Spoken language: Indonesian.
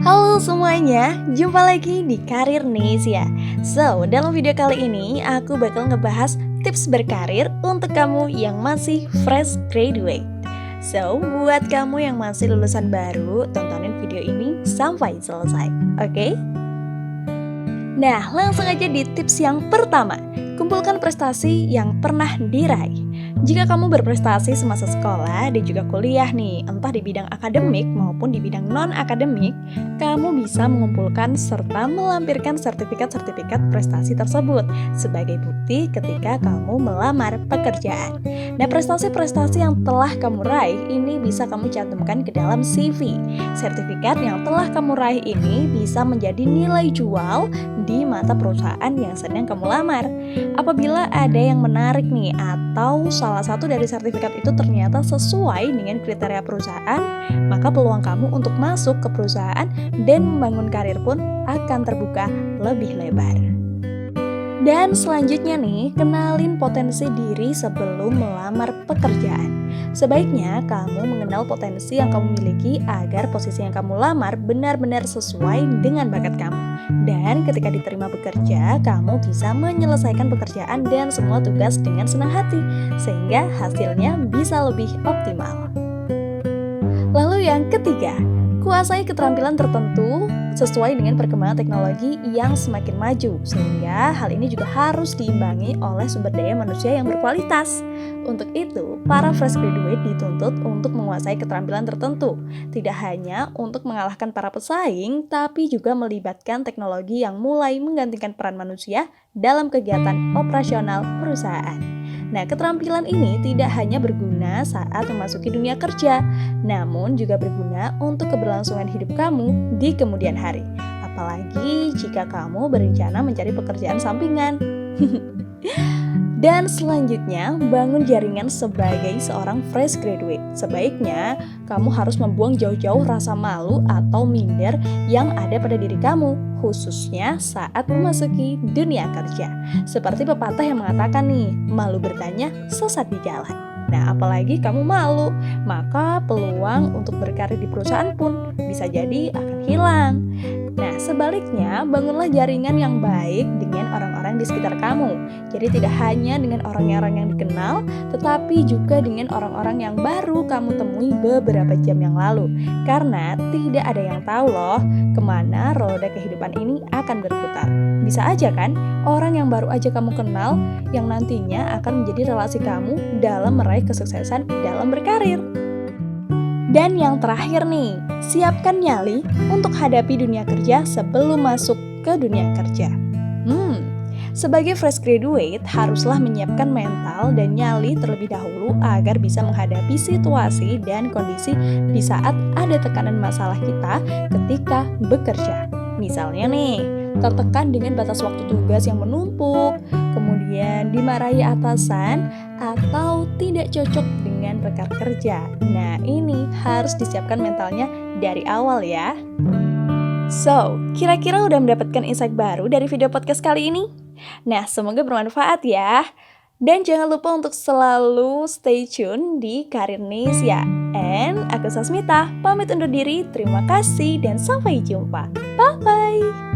Halo semuanya, jumpa lagi di Karir Nesia. So, dalam video kali ini aku bakal ngebahas tips berkarir untuk kamu yang masih fresh graduate. So, buat kamu yang masih lulusan baru, tontonin video ini sampai selesai, oke? Nah, langsung aja di tips yang pertama. Kumpulkan prestasi yang pernah diraih. Jika kamu berprestasi semasa sekolah dan juga kuliah nih, entah di bidang akademik maupun di bidang non-akademik, kamu bisa mengumpulkan serta melampirkan sertifikat-sertifikat prestasi tersebut sebagai bukti ketika kamu melamar pekerjaan. Nah, prestasi-prestasi yang telah kamu raih ini bisa kamu cantumkan ke dalam CV. Sertifikat yang telah kamu raih ini bisa menjadi nilai jual di mata perusahaan yang sedang kamu lamar. Apabila ada yang menarik nih atau salah satu dari sertifikat itu ternyata sesuai dengan kriteria perusahaan, maka peluang kamu untuk masuk ke perusahaan dan membangun karir pun akan terbuka lebih lebar. Dan selanjutnya nih, kenalin potensi diri sebelum melamar pekerjaan. Sebaiknya kamu mengenal potensi yang kamu miliki agar posisi yang kamu lamar benar-benar sesuai dengan bakat kamu. Dan ketika diterima bekerja, kamu bisa menyelesaikan pekerjaan dan semua tugas dengan senang hati, sehingga hasilnya bisa lebih optimal. Lalu yang ketiga, kuasai keterampilan tertentu sesuai dengan perkembangan teknologi yang semakin maju, sehingga hal ini juga harus diimbangi oleh sumber daya manusia yang berkualitas. Untuk itu, para fresh graduate dituntut untuk menguasai keterampilan tertentu, tidak hanya untuk mengalahkan para pesaing, tapi juga melibatkan teknologi yang mulai menggantikan peran manusia dalam kegiatan operasional perusahaan. Nah, keterampilan ini tidak hanya berguna saat memasuki dunia kerja, namun juga berguna untuk keberlangsungan hidup kamu di kemudian hari. Apalagi jika kamu berencana mencari pekerjaan sampingan. Dan selanjutnya, bangun jaringan sebagai seorang fresh graduate. Sebaiknya, kamu harus membuang jauh-jauh rasa malu atau minder yang ada pada diri kamu, khususnya saat memasuki dunia kerja. Seperti pepatah yang mengatakan nih, malu bertanya, sesat di jalan. Nah, apalagi kamu malu, maka peluang untuk berkarir di perusahaan pun bisa jadi akan hilang. Nah, sebaliknya, bangunlah jaringan yang baik dengan orang-orang di sekitar kamu. Jadi tidak hanya dengan orang-orang yang dikenal, tetapi juga dengan orang-orang yang baru kamu temui beberapa jam yang lalu. Karena tidak ada yang tahu loh, kemana roda kehidupan ini akan berputar. Bisa aja kan, orang yang baru aja kamu kenal, yang nantinya akan menjadi relasi kamu dalam meraih kesuksesan dalam berkarir. Dan yang terakhir nih, siapkan nyali untuk hadapi dunia kerja sebelum masuk ke dunia kerja. Sebagai fresh graduate, haruslah menyiapkan mental dan nyali terlebih dahulu agar bisa menghadapi situasi dan kondisi di saat ada tekanan masalah kita ketika bekerja. Misalnya nih, tertekan dengan batas waktu tugas yang menumpuk, kemudian dimarahi atasan, atau tidak cocok dengan rekan kerja. Nah, ini harus disiapkan mentalnya dari awal ya. So, kira-kira udah mendapatkan insight baru dari video podcast kali ini? Nah, semoga bermanfaat ya. Dan jangan lupa untuk selalu stay tune di Karir Nesia. And aku Sasmita, pamit undur diri. Terima kasih dan sampai jumpa. Bye-bye.